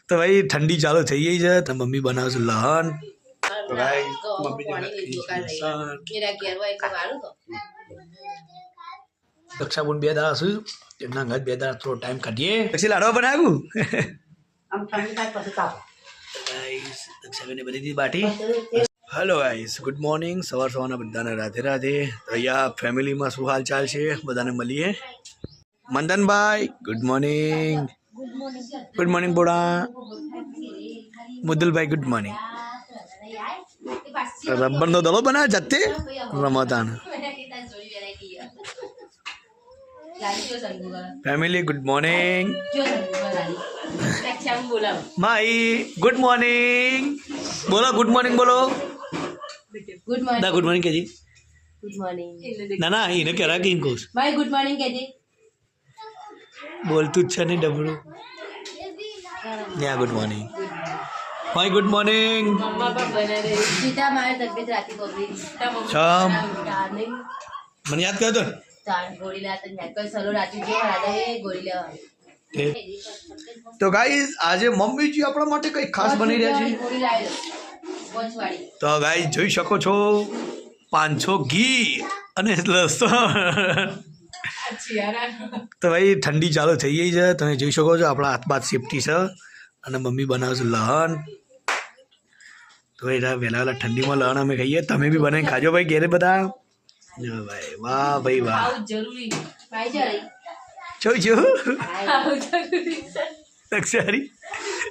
तो भाई ठंडी चालू थी गई है तो मम्मी बनावे છે લહણ તો ભાઈ મમ્મી દક્ષાબુન બે દાડા શું એમના ઘર બે દાડા થોડો ટાઈમ કાઢીએ પછી લાડવા બનાવ્યું ગાઈસ દક્ષાબેને બની દીધી બાટી हेलो गाइस गुड मॉर्निंग सवार सवार बधाने राधे राधे तो अँ फैमिली में शू हाल चाल है बधाने मळीए मंदन भाई गुड मॉर्निंग बोड़ा मुदल भाई गुड मॉर्निंग रबर नो दड़ो बना जाते रमतान family good morning my good morning बोलो गुड मॉर्निंग बोलो गुड मॉर्निंग गुड मॉर्निंग कहजी गुड मॉर्निंग ना ना इन्हें कह रहा कि इनको भाई गुड मॉर्निंग कहजी बोल तू अच्छा नहीं डबरू या गुड मॉर्निंग भाई गुड मॉर्निंग मम्मा पर बना रहे सीता मारे तबीयत राती को भी शाम मन याद कर दो तान गोली लाता नहीं कोई सलो राती जो हरा है गोली ले तो गाइस आज मम्मी जी अपना માટે કઈ ખાસ બની રહ્યા છે गोली लाए वंशवाड़ी તો ગાइस જોઈ શકો છો 500 ઘી અને લસણ તો ભાઈ ઠંડી ચાલુ થઈ ગઈ છે તમે જોઈ શકો છો આપણા હાથમાં સેફટી છે અને મમ્મી બનાવે છે લહણ તો એના વહેલા વહેલા ઠંડીમાં લહણ અમે ખાઈએ તમે બી બનાવીને ખાજો ભાઈ ઘેરે બધા જો ભાઈ વાહ ભાઈ વાહ જરૂરી ભાઈ જરી જોઈ જો લક્ષારી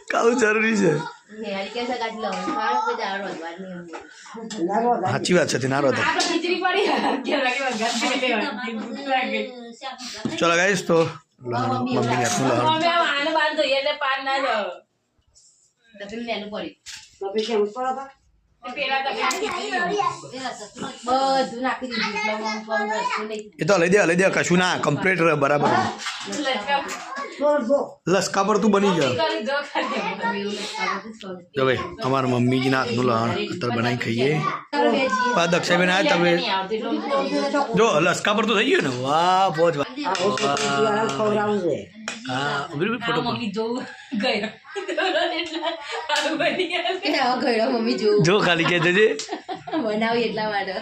કાવું જરૂરી છે નેહારી કે સગાત લો માર पे दार વધવા નહીં સાચી વાત છે ના રોતા આપણે ખીચડી પડી કે લાગે વગર કે ભૂખ લાગે ચલો ગાઈસ તો મમ્મી ને હાથનું લહણ મમ્મી આને બાર તો એટલે પાર ના જાવ તપીલ લેનું પડી તપીલ કેમ પડો પેલા તો બધું નાખી દીધું એ તો લઈ દે કશું ના કમ્પ્લીટ બરાબર લસકા પર તું બની જા જો ભાઈ અમારા મમ્મીજીના હાથનું લહણ અત્યારે બનાવી ખાઈએ પાછા દક્ષાબેન આવ્યા તમે જો લસકા પર તો થઈ ગયું ને વાહ બહુ જ હા ફોટો મમ્મી જો ખાલી કે જજે બનાવી એટલા માટે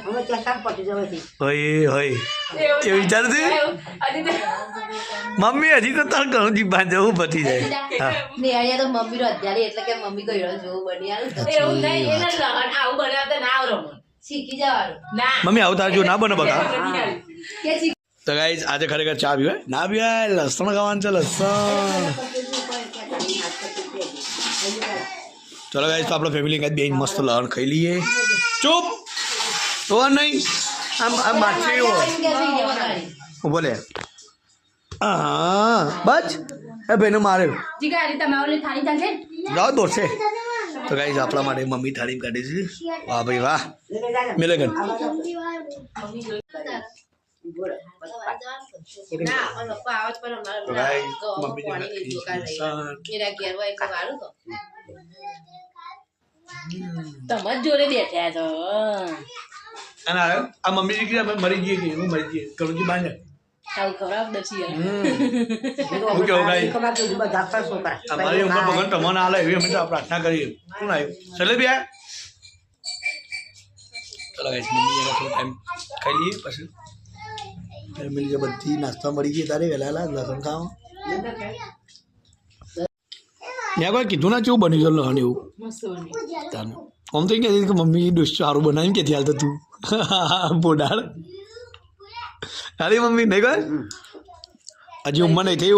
હોય એ વિચાર છે મમ્મી હજી તો તાર ઘણું જીભા જવું પતી જાય નેહાળિયા તો મમ્મી નો અત્યારે એટલે કે મમ્મી ગયો જોવું બની એવું નહીં એને લહણ આવું બનાવતા ના આવડે શીખી જવાનું ના મમ્મી આવું તાર જો ના બને બકા કે તો ગાઈસ આજે ખરેખર ચા પીવાય ના પીવાય લસણ ખાવાનું છે લસણ ચલો ગાઈસ તો આપણે ફેમિલી કાંઈ બે મસ્ત લહણ ખાઈ લઈએ ચૂપ તો નહીં આમ બાકી ઉભો લે હા બસ એ ભાઈને માર્યો જાઓ દોરશે તો ગાઈસ આપણા માટે મમ્મી થાળી કાઢી છે વાહ ભાઈ વાહ મિલે ગન તમાર જોડે બેઠા છો આ મમ્મી દીકરી મરી ગઈ કે હું મરી ગઈ કરુજી બાંધે આવું ખરાબ દસી હું કેવું ગાઈ અમારી ઉંમર ભગવાન તમને આલે એવી અમે તો પ્રાર્થના કરીએ શું આવ્યું ચલે બે ચલો ગાઈસ મમ્મી થોડો ટાઈમ ખાઈ લઈએ પછી ફેમિલી જે બધી નાસ્તા મળી ગઈ તારે વહેલા લસણ ખાવા ત્યાં કોઈ કીધું ના કેવું બની ગયું લહણ એવું તાને આમ તો કહેતી કે મમ્મી ડોસ સારું બનાવીને કેથી હાલ તો તું બોડાળ અરે મમ્મી નહીં કહે હજી ઉંમર નહીં થઈ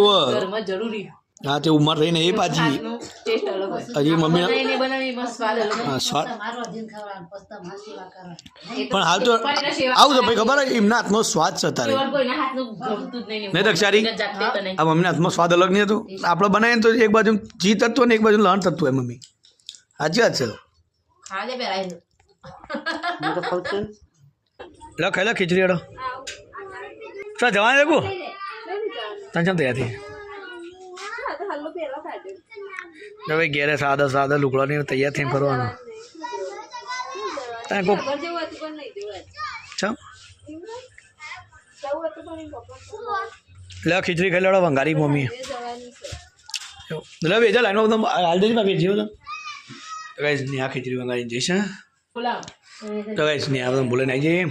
જરૂરી હા તે ઉંમર રહીને એ પાછી હજી મમ્મી સ્વાદ પણ હાલ તો આવું તો ભાઈ ખબર એમના હાથનો સ્વાદ છે તારે નહીં દક્ષારી આ મમ્મીના હાથમાં સ્વાદ અલગ નહીં હતો આપણે બનાવીએ તો એક બાજુ જી તત્વ ને એક બાજુ લહણ તત્વ હોય મમ્મી સાચી વાત છે લો ખાઈ લો ખીચડી હેડો ચાલ જવા દેવું તને ચમ તૈયાર થઈ હવે ઘેરે સાદા લુગડા ને તૈયાર થઈને ફરવાનું લે ખીચડી ખાઈ લેડો વંગારી મમ્મી એટલે વેચા લાઈનમાં બધા હાલ દેજે બાકી જીવો તો ગાઈસ ને આ ખીચડી મંગાવી જઈશ તો ગાઈસ ને આ બધા બોલે નહીં જઈએ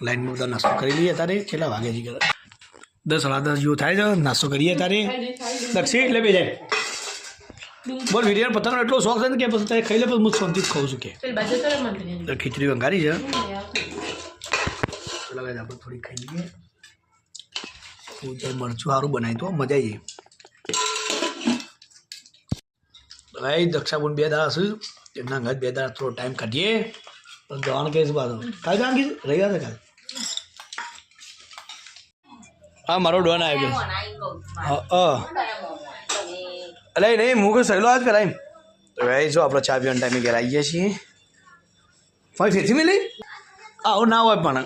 લાઈનમાં બધા નાસ્તો કરી લઈએ તારે કેટલા વાગે જી કરે 10 સાડા 10 જેવું થાય છે નાસ્તો કરીએ તારે દક્ષી એટલે બે જાય બોલ વિડીયો પતંગનો એટલો શોખ છે ને કે પછી તારે ખાઈ લે પછી હું શાંતિ જ ખાઉં છું કે ખીચડી વંગારી છે ચલો ગાઈસ આપણે થોડી ખાઈ લઈએ મરચું સારું બનાવી તો મજા આવી ભાઈ દક્ષાબુન 2 દાડા હશે એમના ઘર 2 દાડા થોડો ટાઈમ કાઢીએ પણ જવાનું કહીશ બાદ કાલે જવાનું કીધું રહી ગયા કાલે હા મારો ડોન આવી ગયો અલે નહીં હું કોઈ સહેલો આજ કરાય તો ભાઈ જો આપણે ચા પીવાના ટાઈમે ઘેર આવી ગયા છીએ ભાઈ ફેરથી મેં લઈ આવું ના હોય પણ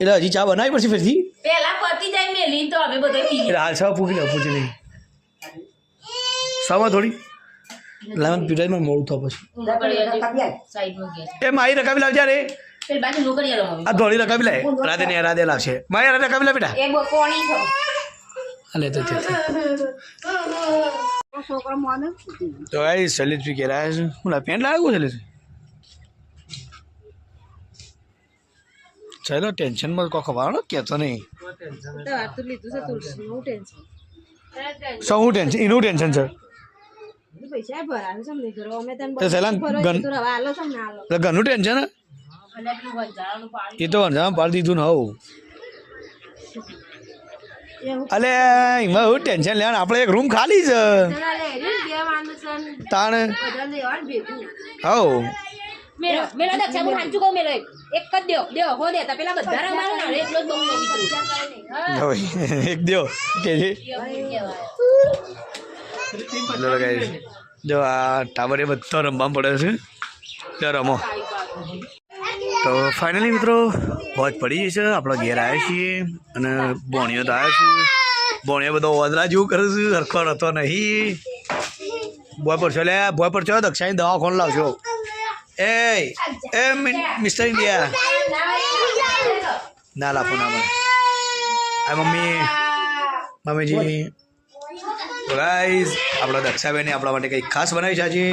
એટલે હજી ચા બનાવી પડશે ફેરથી પેલા પતી જાય મેલી તો હવે બધો પી એટલે હાલ સવા પૂછી નહીં સવા થોડી લાવન પીડાઈમાં મોડું થવા પછી એ મારી રકાબી લાવજે રે આ ધોળી રકાબી લાય રાધે ને રાધે લાવશે મારી રકાબી લાવ બેટા અલે તો તો ભાઈ સલીત પી કે રહ્યા છે હું પેન્ટ લાવ્યું સલીત ચાલો ટેન્શનમાં કોઈ ખબર કહેતો નહીં શું ટેન્શન એનું ટેન્શન છે ઘરનું ટેન્શન એ તો વંજામાં પાડી દીધું ને હવું અલે એમાં એવું ટેન્શન લેવાનું આપણે એક રૂમ ખાલી છે તાણ હવ એક દ્યો કે જો આ ટાવરે બધો રમવા પડે છે ત્યાં રમો તો ફાઇનલી મિત્રો વોચ પડી છે આપણે ઘેર આવ્યા છીએ અને બોણીઓ તો આવ્યા છે બોણીઓ બધો વાદળા જેવું કરે છે સરખો હતો નહીં બોય પર છો લે બોય પર છો દક્ષાની દવા કોણ લાવશો એ મિસ્ટર ઇન્ડિયા ના લાફો ના મને આ મમ્મીજી તો ગાઈસ આપણા દક્ષાબેને આપણા માટે કંઈક ખાસ બનાવી છે આજે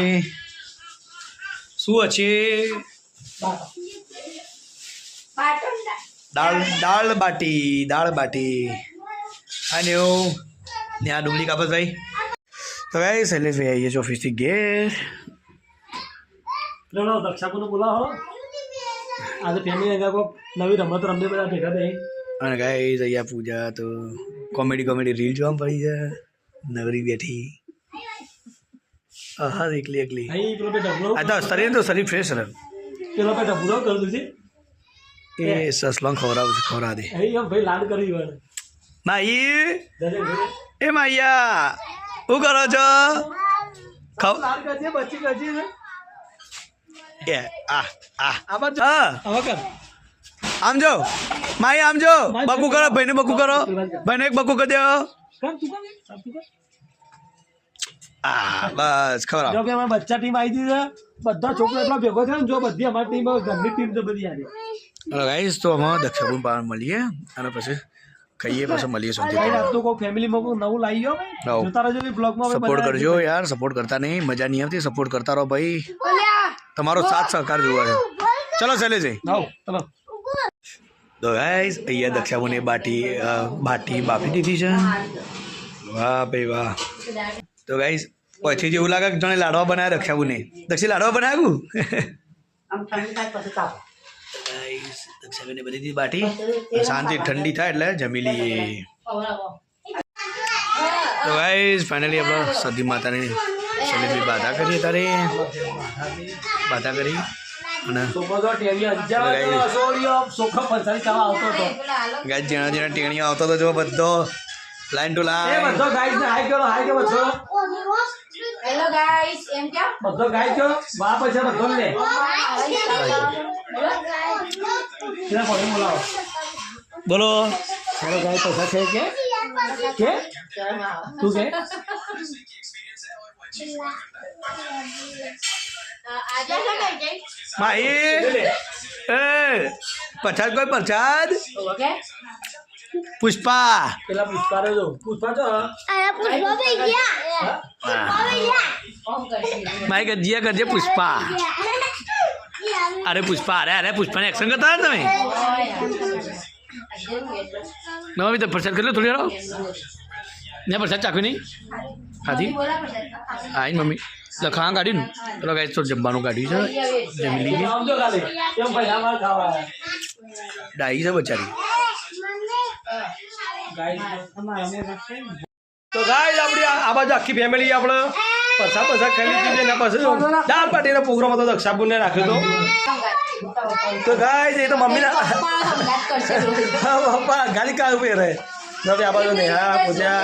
શું છે દાળ બાટી અને ને આ ડુંગળી કાપત ભાઈ તો ગાઈસ શૈલેષભાઈ આવીએ છીએ ઓફિસથી ઘેર દક્ષાપુર બોલાવો આજે ફેમિલી નવી રમત રમતે બધા ભેગા થઈ અને ગાઈસ અહીંયા પૂજા તો કોમેડી રીલ જોવા પડી છે નવરી બેઠી હા એકલી આ તો શરીર ફ્રેશ રહે પેલો પેટા પૂરો કરું છે એ સસલોંગ ખવડાવ દે ભાઈ લાડ કરી માઈ એ માઈયા શું કરો છો લાડ કરજે બચી કરજે એ આમ જો માઈ આમ જો બકુ કરો ભાઈને બકુ કરો ભાઈને એક બકુ કરી દો બસ ખબર જો કે અમારી બચ્ચા ટીમ આવી હતી બધા છોકરા એટલા ભેગો થયો ને જો બધી અમારી ટીમ ઘરની ટીમ તો બધી આવી હલો ગાઈસ તો અમે દક્ષાપુર પાર મળીએ અને પછી ખાઈએ પછી મળીએ તો કોઈ ફેમિલીમાં કોઈ નવું લાવી ગયો જોતા રહેજો બ્લોગમાં સપોર્ટ કરજો યાર સપોર્ટ કરતા નહીં મજા નહીં આવતી સપોર્ટ કરતા રહો ભાઈ તમારો સાથ સહકાર જોવા છે ચલો શૈલેષજી ચલો તો ગાઈસ અહીંયા દક્ષાપુરની બાટી બાફી દીધી છે વાહ ભાઈ વાહ તો ગાઈસ પછી જેવું લાગે કે જાણે લાડવા બનાવ્યા દક્ષાપુરને દક્ષી લાડવા બનાવ્યું દક્ષાબેને બધી બાટી શાંતિ ઠંડી થાય એટલે જમી લઈએ તો ગાઈસ ફાઇનલી આપણે સતી માતાની શૈલેષભાઈ બાધા કરીએ તારે બાધા કરી અને ગાઈસ જેના ટેણીઓ આવતો હતો જો બધો line to line hello guys એમ ક્યાં બધો ગાય છો બાપ છે બધો લે બોલો હેલો ગાય પૈસા છે કે તું કે માઈ એ પ્રસાદ કોઈ પ્રસાદ પુષ્પા પેલા પુષ્પા જો પુષ્પા જો ઓમ કરશે મારી ગજીયા કરજે પુષ્પા અરે પુષ્પા અરે પુષ્પાને એક્શન કરતા હતા તમે મમ્મી તો પ્રસાદ કરી લો થોડી વાર ને પ્રસાદ ચાખ્યું નહીં ખાધી હા મમ્મી લખાણ કાઢ્યું ને પેલો ગાય તો જમવાનું કાઢ્યું છે જમી લઈએ સમજો ખાલી કેમ ભાઈ અમારે ખાવા ડાઈ છે બચારી તો ગાય આપણી આ બાજુ આખી ફેમિલી આપણે પૈસા ખાઈ લીધી છે ને પછી દાળ પાટીનો પ્રોગ્રામ હતો દક્ષાબુને રાખ્યો તો ગાય એ તો મમ્મીના પપ્પા ગાલી કા ઉપર રહે હવે આ બાજુ નેહા પૂજા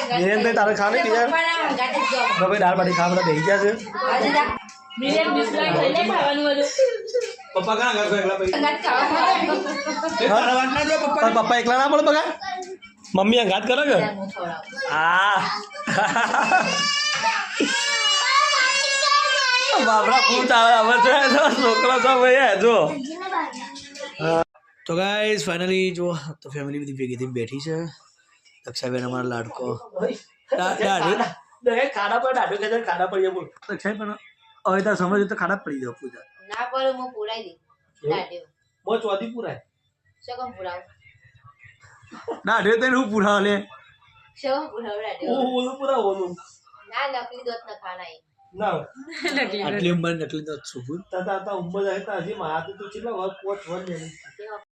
બેન ભાઈ તારે ખાને કે યાર હવે દાળ પાટી ખાવા બધા બેસી ગયા છે પપ્પા કાં ઘર એકલા ભાઈ પપ્પા એકલા ના બોલો બગા મમ્મી અંગાત કરે કે હા બાપરા ફૂટ આવે હવે છોકરો તો ભાઈ જો તો ગાઈસ ફાઇનલી જો તો ફેમિલી બધી ભેગી થઈને બેઠી છે દક્ષાબેન અમારા લાડકો ખાડા પર દાડો કે ખાડા પડી બોલ દક્ષાબેન હવે તાર સમજ તો ખાડા પડી જાવ પૂજા ના પર હું પુરાઈ દી દાડ્યો મો ચોથી પુરાય સગમ પુરાવ દાડે તને હું પૂરા લે સગમ પુરાવ દાડ્યો ઓલું પુરા ઓલું ના નકલી દોત ન ખાના ના આટલી ઉંમર નકલી તો છું તા ઉંમર જાય તા હજી મારા તો કેટલા વર્ષ 5 વર્ષ